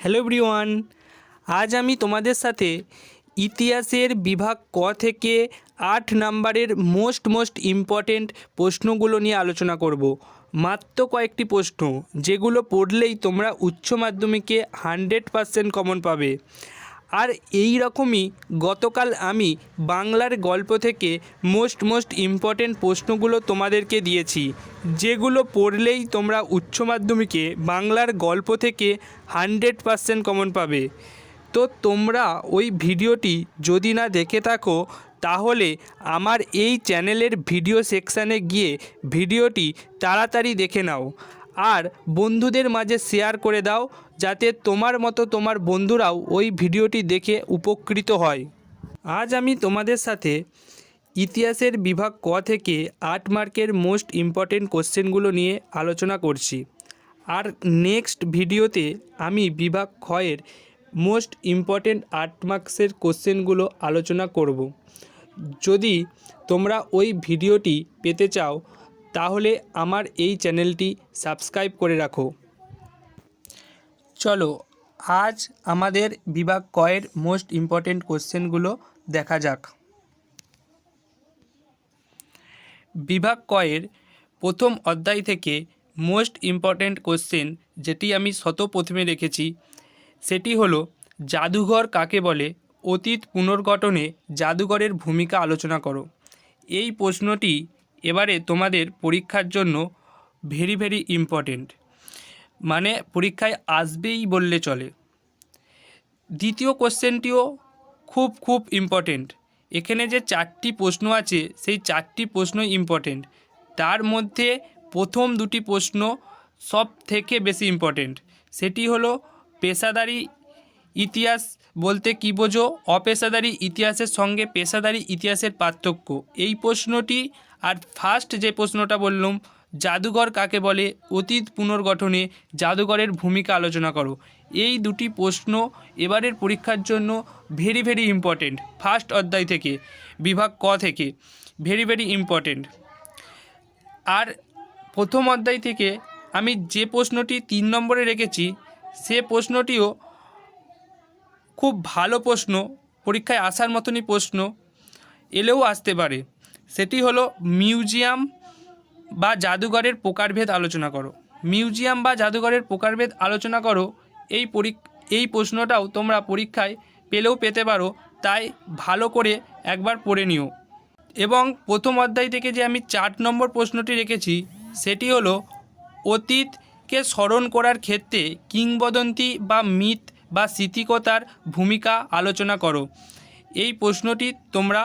Hello everyone, আজ আমি তোমাদের সাথে ইতিহাসের বিভাগ ক থেকে 8 নাম্বারের মোস্ট ইম্পর্টেন্ট প্রশ্নগুলো নিয়ে আলোচনা করব। মাত্র কয়েকটি প্রশ্ন যেগুলো পড়লেই তোমরা উচ্চ মাধ্যমিকে 100% কমন পাবে। আর এই রকমই গতকাল আমি বাংলার গল্প থেকে মোস্ট ইম্পর্টেন্ট প্রশ্নগুলো তোমাদেরকে দিয়েছি, যেগুলো পড়লেই তোমরা উচ্চ মাধ্যমিকে বাংলার গল্প থেকে 100% কমন পাবে। তো তোমরা ওই ভিডিওটি যদি না দেখে থাকো তাহলে আমার এই চ্যানেলের ভিডিও সেকশানে গিয়ে ভিডিওটি তাড়াতাড়ি দেখে নাও আর বন্ধুদের মাঝে শেয়ার করে দাও, যাতে তোমার মতো তোমার বন্ধুরাও ওই ভিডিওটি দেখে উপকৃত হয়। আজ আমি তোমাদের সাথে ইতিহাসের বিভাগ ক থেকে 8 মার্কের মোস্ট ইম্পর্টেন্ট কোশ্চেনগুলো নিয়ে আলোচনা করছি। আর নেক্সট ভিডিওতে আমি বিভাগ ক্ষয়ের মোস্ট ইম্পর্টেন্ট 8 মার্কসের কোশ্চেনগুলো আলোচনা করব। যদি তোমরা ওই ভিডিওটি পেতে চাও তাহলে আমার এই চ্যানেলটি সাবস্ক্রাইব করে রাখো। চলো আজ আমাদের বিভাগ কয়ের মোস্ট ইম্পর্টেন্ট কোশ্চেনগুলো দেখা যাক। বিভাগ কয়ের প্রথম অধ্যায় থেকে মোস্ট ইম্পর্টেন্ট কোশ্চেন যেটি আমি প্রথমে রেখেছি সেটি হলো, জাদুঘর কাকে বলে? অতীত পুনর্গঠনে জাদুঘরের ভূমিকা আলোচনা করো। এই প্রশ্নটি এবারে তোমাদের পরীক্ষার জন্য ভেরি ইম্পর্টেন্ট, মানে পরীক্ষায় আসবেই বললে চলে। দ্বিতীয় কোশ্চেনটিও খুব ইম্পর্টেন্ট। এখানে যে 4টি প্রশ্ন আছে সেই 4টি প্রশ্নই ইম্পর্টেন্ট। তার মধ্যে প্রথম 2টি প্রশ্ন সব থেকে বেশি ইম্পর্টেন্ট। সেটি হলো, পেশাদারি ইতিহাস বলতে কী বোঝো? অপেশাদারি ইতিহাসের সঙ্গে পেশাদারি ইতিহাসের পার্থক্য, এই প্রশ্নটি। আর ফার্স্ট যে প্রশ্নটা বললাম, জাদুঘর কাকে বলে? অতীত পুনর্গঠনে জাদুঘরের ভূমিকা আলোচনা করো। এই 2টি প্রশ্ন এবারের পরীক্ষার জন্য ভেরি ইম্পর্টেন্ট। ফার্স্ট অধ্যায় থেকে বিভাগ ক থেকে ভেরি ইম্পর্টেন্ট। আর প্রথম অধ্যায় থেকে আমি যে প্রশ্নটি 3 নম্বরে রেখেছি সে প্রশ্নটিও খুব ভালো প্রশ্ন, পরীক্ষায় আসার মতনই প্রশ্ন, এলেও আসতে পারে। সেটি হলো, মিউজিয়াম বা জাদুঘরের প্রকারভেদ আলোচনা করো। মিউজিয়াম বা জাদুঘরের প্রকারভেদ আলোচনা করো, এই প্রশ্নটাও তোমরা পরীক্ষায় পেলেও পেতে পারো, তাই ভালো করে একবার পড়ে নিও। এবং প্রথম অধ্যায় থেকে যে আমি 4 নম্বর প্রশ্নটি রেখেছি সেটি হলো, অতীতকে স্মরণ করার ক্ষেত্রে কিংবদন্তি বা মিথ বা স্মৃতিকতার ভূমিকা আলোচনা করো। এই প্রশ্নটি তোমরা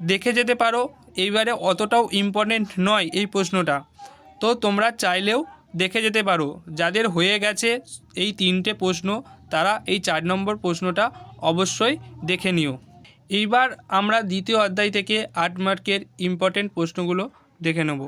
দেখে যেতে পারো, এইবারে অতটাও ইম্পর্টেন্ট নয় এই প্রশ্নটা, তো তোমরা চাইলেও দেখে যেতে পারো। যাদের হয়ে গেছে এই 3টে প্রশ্ন তারা এই 4 নম্বর প্রশ্নটা অবশ্যই দেখে নিও। এইবার আমরা দ্বিতীয় অধ্যায় থেকে 8 মার্কের ইম্পর্টেন্ট প্রশ্নগুলো দেখে নেব।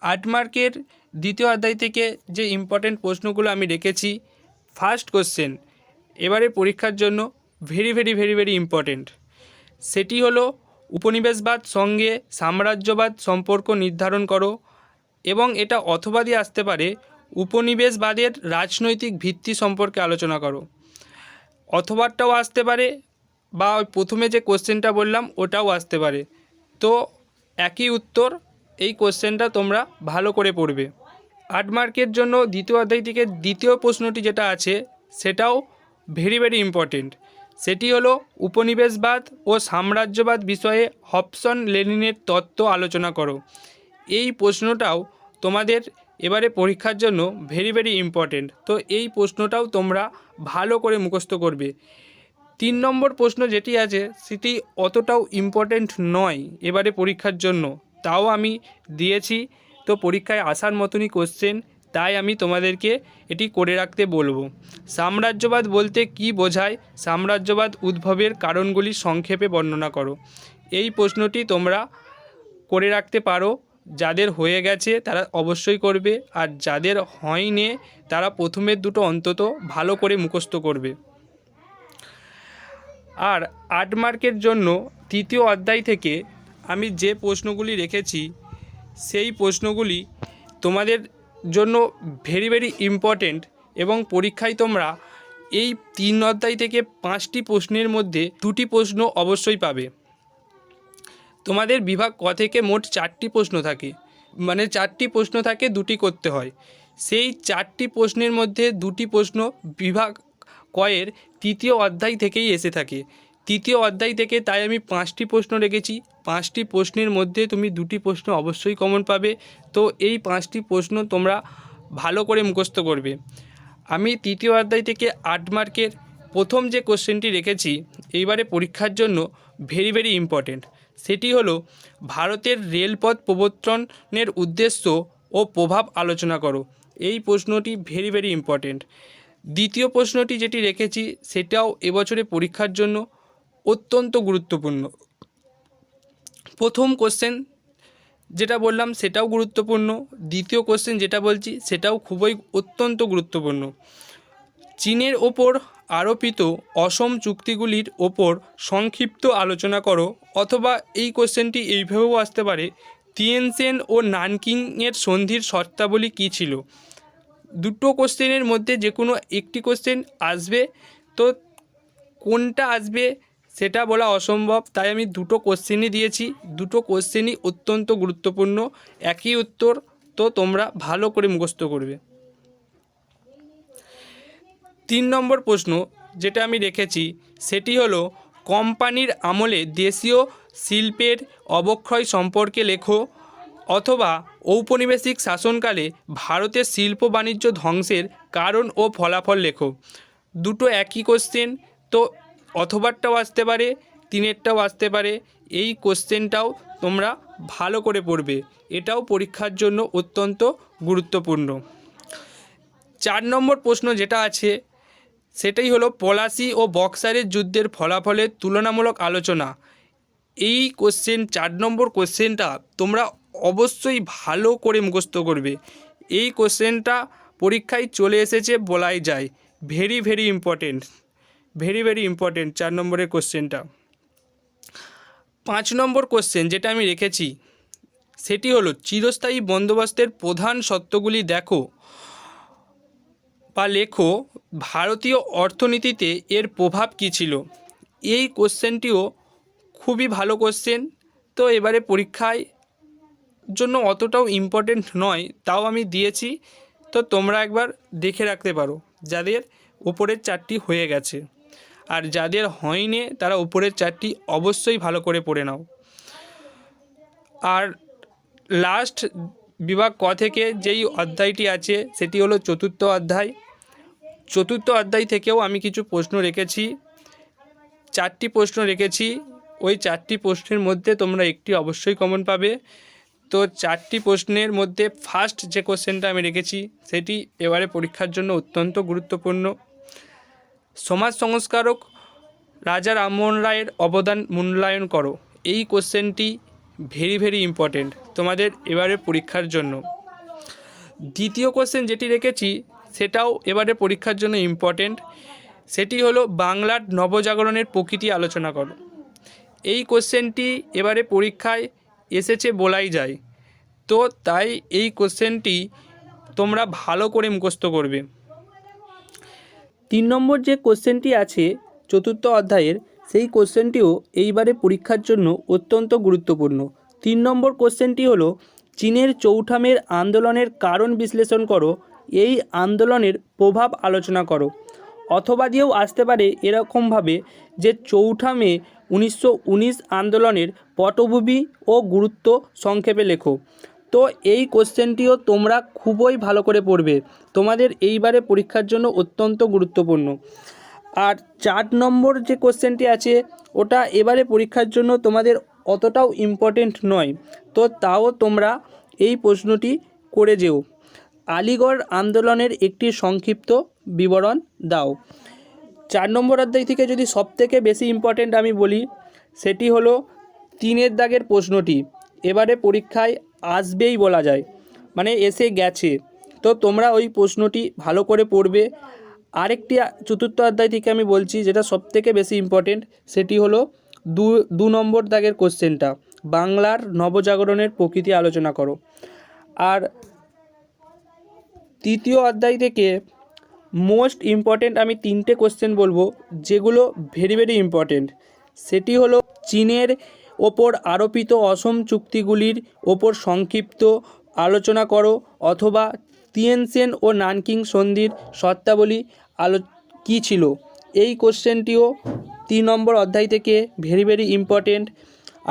8 মার্কের দ্বিতীয় অধ্যায় থেকে যে ইম্পর্টেন্ট প্রশ্নগুলো আমি রেখেছি, ফার্স্ট কোশ্চেন এবারে পরীক্ষার জন্য ভেরি ইম্পর্টেন্ট। সেটি হলো, উপনিবেশবাদ সঙ্গে সাম্রাজ্যবাদ সম্পর্ক নির্ধারণ করো। এবং এটা অথবা দিয়ে আসতে পারে, উপনিবেশবাদের রাজনৈতিক ভিত্তি সম্পর্কে আলোচনা করো। অথবাটাও আসতে পারে বা ওই প্রথমে যে কোশ্চেনটা বললাম ওটাও আসতে পারে। তো একই উত্তর, এই কোশ্চেনটা তোমরা ভালো করে পড়বে। 8 মার্কের জন্য দ্বিতীয় অধ্যায় থেকে দ্বিতীয় প্রশ্নটি যেটা আছে সেটাও ভেরি ইম্পর্টেন্ট। সেটি হলো, উপনিবেশবাদ ও সাম্রাজ্যবাদ বিষয়ে হবসন লেনিনের তত্ত্ব আলোচনা করো। এই প্রশ্নটাও তোমাদের এবারে পরীক্ষার জন্য ভেরি ইম্পর্টেন্ট। তো এই প্রশ্নটাও তোমরা ভালো করে মুখস্থ করবে। 3 নম্বর প্রশ্ন যেটি আছে সেটি অতটাও ইম্পর্টেন্ট নয় এবারে পরীক্ষার জন্য, তাও আমি দিয়েছি। তো পরীক্ষায় আসার মতনই কোশ্চেন, তাই আমি তোমাদেরকে এটি করে রাখতে বলবো। সাম্রাজ্যবাদ বলতে কী বোঝায়? সাম্রাজ্যবাদ উদ্ভবের কারণগুলি সংক্ষেপে বর্ণনা করো। এই প্রশ্নটি তোমরা করে রাখতে পারো। যাদের হয়ে গেছে তারা অবশ্যই করবে, আর যাদের হয়নি তারা প্রথমের 2টো অন্তত ভালো করে মুখস্থ করবে। আর 8 মার্কের জন্য তৃতীয় অধ্যায় থেকে আমি যে প্রশ্নগুলি রেখেছি সেই প্রশ্নগুলি তোমাদের জন্য ভেরি ভেরি ইম্পর্টেন্ট এবং পরীক্ষায় তোমরা এই 3 অধ্যায় থেকে 5টি প্রশ্নের মধ্যে 2টি প্রশ্ন অবশ্যই পাবে। তোমাদের বিভাগ ক থেকে মোট 4টি প্রশ্ন থাকে, মানে 4টি প্রশ্ন থাকে, 2টি করতে হয়। সেই 4টি প্রশ্নের মধ্যে 2টি প্রশ্ন বিভাগ কয়ের 3য় অধ্যায় থেকেই এসে থাকে। 3য় অধ্যায় থেকে তাই আমি 5টি প্রশ্ন রেখেছি। 5টি প্রশ্নের মধ্যে তুমি 2টি প্রশ্ন অবশ্যই কমন পাবে। তো এই 5টি প্রশ্ন তোমরা ভালো করে মুখস্থ করবে। আমি 3য় অধ্যায় থেকে 8 মার্কের প্রথম যে কোশ্চেনটি রেখেছি এইবারে পরীক্ষার জন্য ভেরি ভেরি ইম্পর্টেন্ট, সেটি হলো ভারতের রেলপথ প্রবর্তনের উদ্দেশ্য ও প্রভাব আলোচনা করো। এই প্রশ্নটি ভেরি ভেরি ইম্পর্টেন্ট। দ্বিতীয় প্রশ্নটি যেটি রেখেছি সেটাও এবছরে পরীক্ষার জন্য অত্যন্ত গুরুত্বপূর্ণ। প্রথম কোশ্চেন যেটা বললাম সেটাও গুরুত্বপূর্ণ, দ্বিতীয় কোশ্চেন যেটা বলছি সেটাও খুবই অত্যন্ত গুরুত্বপূর্ণ। চীনের ওপর আরোপিত অসম চুক্তিগুলির ওপর সংক্ষিপ্ত আলোচনা করো। অথবা এই কোশ্চেনটি এইভাবেও আসতে পারে, তিয়ানসেন ও নানকিংয়ের সন্ধির শর্তাবলী কী ছিল। দুটো কোশ্চেনের মধ্যে যে কোনো একটি কোশ্চেন আসবে, তো কোনটা আসবে সেটা বলা অসম্ভব, তাই আমি দুটো কোশ্চেনই দিয়েছি। দুটো কোশ্চেনই অত্যন্ত গুরুত্বপূর্ণ, একই উত্তর, তো তোমরা ভালো করে মুখস্থ করবে। 3 নম্বর প্রশ্ন যেটা আমি রেখেছি সেটি হলো কোম্পানির আমলে দেশীয় শিল্পের অবক্ষয় সম্পর্কে লেখো, অথবা ঔপনিবেশিক শাসনকালে ভারতের শিল্প বাণিজ্য ধ্বংসের কারণ ও ফলাফল লেখো। দুটো একই কোশ্চেন, তো অথবারটাও আসতে পারে, তিনেরটাও আসতে পারে। এই কোশ্চেনটাও তোমরা ভালো করে পড়বে, এটাও পরীক্ষার জন্য অত্যন্ত গুরুত্বপূর্ণ। 4 নম্বর প্রশ্ন যেটা আছে সেটাই হলো পলাশী ও বক্সারের যুদ্ধের ফলাফলের তুলনামূলক আলোচনা। এই কোশ্চেন 4 নম্বর কোশ্চেনটা তোমরা অবশ্যই ভালো করে মুখস্থ করবে। এই কোশ্চেনটা পরীক্ষায় চলে এসেছে বলাই যায়, very very important, very very important 4 নম্বরের কোশ্চেনটা। 5 নম্বর কোশ্চেন যেটা আমি রেখেছি সেটি হলো চিরস্থায়ী বন্দোবস্তের প্রধান সত্যগুলি দেখো বা লেখো, ভারতীয় অর্থনীতিতে এর প্রভাব কী ছিল। এই কোশ্চেনটিও খুবই ভালো কোশ্চেন, তো এবারে পরীক্ষায় জন্য অতটাও ইম্পর্টেন্ট নয়, তাও আমি দিয়েছি, তো তোমরা একবার দেখে রাখতে পারো যাদের উপরের 4টি হয়ে গেছে, আর যাদের হয়নি তারা উপরের 4টি অবশ্যই ভালো করে পড়ে নাও। আর লাস্ট বিভাগ ক থেকে যেই অধ্যায়টি আছে সেটি হলো 4র্থ অধ্যায়। 4র্থ অধ্যায় থেকেও আমি কিছু প্রশ্ন রেখেছি, 4টি প্রশ্ন রেখেছি। ওই 4টি প্রশ্নের মধ্যে তোমরা একটি অবশ্যই কমন পাবে। তো 4টি প্রশ্নের মধ্যে ফার্স্ট যে কোশ্চেনটা আমি রেখেছি সেটি এবারে পরীক্ষার জন্য অত্যন্ত গুরুত্বপূর্ণ। সমাজ সংস্কারক রাজা রামমোহন রায়ের অবদান মূল্যায়ন করো। এই কোশ্চেনটি ভেরি ভেরি ইম্পর্টেন্ট তোমাদের এবারে পরীক্ষার জন্য। দ্বিতীয় কোশ্চেন যেটি রেখেছি সেটাও এবারে পরীক্ষার জন্য ইম্পর্টেন্ট, সেটি হলো বাংলার নবজাগরণের প্রকৃতি আলোচনা করো। এই কোশ্চেনটি এবারে পরীক্ষায় এসেছে বলাই যায়, তো তাই এই কোশ্চেনটি তোমরা ভালো করে মুখস্থ করবে। 3 নম্বর যে কোশ্চেনটি আছে 4র্থ অধ্যায়ের, সেই কোশ্চেনটিও এইবারে পরীক্ষার জন্য অত্যন্ত গুরুত্বপূর্ণ। 3 নম্বর কোশ্চেনটি হলো চীনের চৌঠামের আন্দোলনের কারণ বিশ্লেষণ করো, এই আন্দোলনের প্রভাব আলোচনা করো। অথবা দিয়েও আসতে পারে এরকমভাবে যে চৌঠা মে 1919 আন্দোলনের পটভূমি ও গুরুত্ব সংক্ষেপে লেখো। তো এই কোশ্চেনটিও তোমরা খুবই ভালো করে পড়বে, তোমাদের এইবারে পরীক্ষার জন্য অত্যন্ত গুরুত্বপূর্ণ। আর 4 নম্বর যে কোশ্চেনটি আছে ওটা এবারে পরীক্ষার জন্য তোমাদের অতটাও ইম্পর্টেন্ট নয়, তো তাও তোমরা এই প্রশ্নটি করে যেও, আলিগড় আন্দোলনের একটি সংক্ষিপ্ত বিবরণ দাও। 4 নম্বর অধ্যায় থেকে যদি সবথেকে বেশি ইম্পর্টেন্ট আমি বলি সেটি হলো 3 দাগের প্রশ্নটি এবারে পরীক্ষায় আসবেই বলা যায়, মানে এসে গেছে, তো তোমরা ওই প্রশ্নটি ভালো করে পড়বে। আরেকটি 4র্থ অধ্যায় থেকে আমি বলছি যেটা সবথেকে বেশি ইম্পর্টেন্ট, সেটি হলো 2 নম্বর দাগের কোশ্চেনটা, বাংলার নবজাগরণের প্রকৃতি আলোচনা করো। আর তৃতীয় অধ্যায় থেকে মোস্ট ইম্পর্ট্যান্ট আমি 3টে কোশ্চেন বলবো, যেগুলো ভেরি ভেরি ইম্পর্ট্যান্ট। সেটি হলো চীনের ওপর আরোপিত অসম চুক্তিগুলির ওপর সংক্ষিপ্ত আলোচনা করো, অথবা তিয়েনসেন ও নানকিং সন্ধির শর্তাবলী কী ছিল। এই কোশ্চেনটিও 3 নম্বর অধ্যায় থেকে ভেরি ভেরি ইম্পর্ট্যান্ট।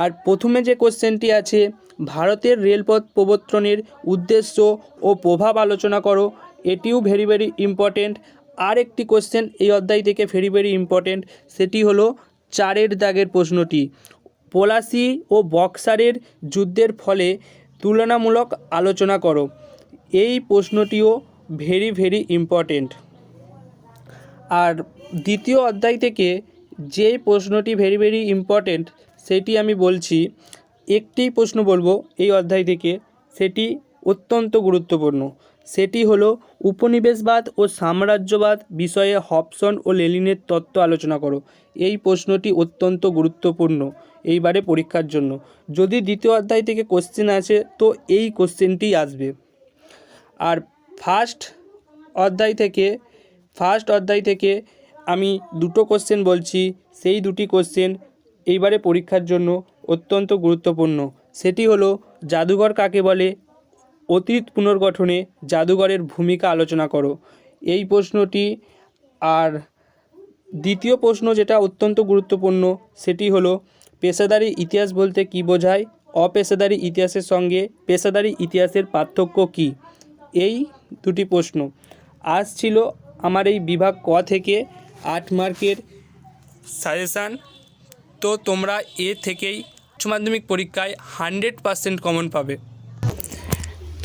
আর প্রথমে যে কোশ্চেনটি আছে, ভারতের রেলপথ প্রবর্তনের উদ্দেশ্য ও প্রভাব আলোচনা করো, এটিও ভেরি ভেরি ইম্পর্ট্যান্ট। আর একটি কোশ্চেন এই অধ্যায় থেকে ভেরি ভেরি ইম্পর্ট্যান্ট, সেটি হলো 4 দাগের প্রশ্নটি, পলাশি ও বক্সারের যুদ্ধের ফলে তুলনামূলক আলোচনা করো। এই প্রশ্নটিও ভেরি ভেরি ইম্পর্ট্যান্ট। আর দ্বিতীয় অধ্যায় থেকে যে প্রশ্নটি ভেরি ভেরি ইম্পর্ট্যান্ট সেটি আমি বলছি, একটি প্রশ্ন বলবো এই অধ্যায় থেকে, সেটি অত্যন্ত গুরুত্বপূর্ণ। সেটি হলো উপনিবেশবাদ ও সাম্রাজ্যবাদ বিষয়ে হবসন ও লেনিনের তত্ত্ব আলোচনা করো। এই প্রশ্নটি অত্যন্ত গুরুত্বপূর্ণ এইবারে পরীক্ষার জন্য। যদি দ্বিতীয় অধ্যায় থেকে কোশ্চেন আসে তো এই কোশ্চেনটি আসবে। আর ফার্স্ট অধ্যায় থেকে আমি 2টো কোশ্চেন বলছি, সেই 2টি কোশ্চেন এইবারে পরীক্ষার জন্য অত্যন্ত গুরুত্বপূর্ণ। সেটি হলো জাদুঘর কাকে বলে, অতীত পুনর্গঠনে জাদুঘরের ভূমিকা আলোচনা করো, এই প্রশ্নটি। আর দ্বিতীয় প্রশ্ন যেটা অত্যন্ত গুরুত্বপূর্ণ, সেটি হলো পেশাদারি ইতিহাস বলতে কী বোঝায়, অপেশাদারি ইতিহাসের সঙ্গে পেশাদারি ইতিহাসের পার্থক্য কী। এই 2টি প্রশ্ন আসছিল আমার এই বিভাগ ক থেকে 8 মার্কের সাজেশান। তো তোমরা এ থেকেই উচ্চ মাধ্যমিক পরীক্ষায় 100% কমন পাবে।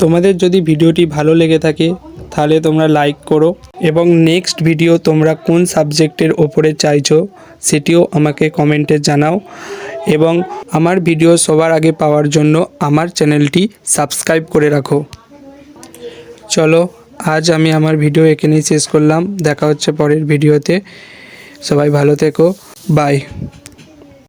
তোমাদের যদি ভিডিওটি ভালো লেগে থাকে তাহলে তোমরা লাইক করো, এবং নেক্সট ভিডিও তোমরা কোন সাবজেক্টের ওপরে চাইছো সেটিও আমাকে কমেন্টে জানাও, এবং আমার ভিডিও সবার আগে পাওয়ার জন্য আমার চ্যানেলটি সাবস্ক্রাইব করে রাখো। চলো, আজ আমি আমার ভিডিও এখানেই শেষ করলাম। দেখা হচ্ছে পরের ভিডিওতে। সবাই ভালো থেকো, বাই।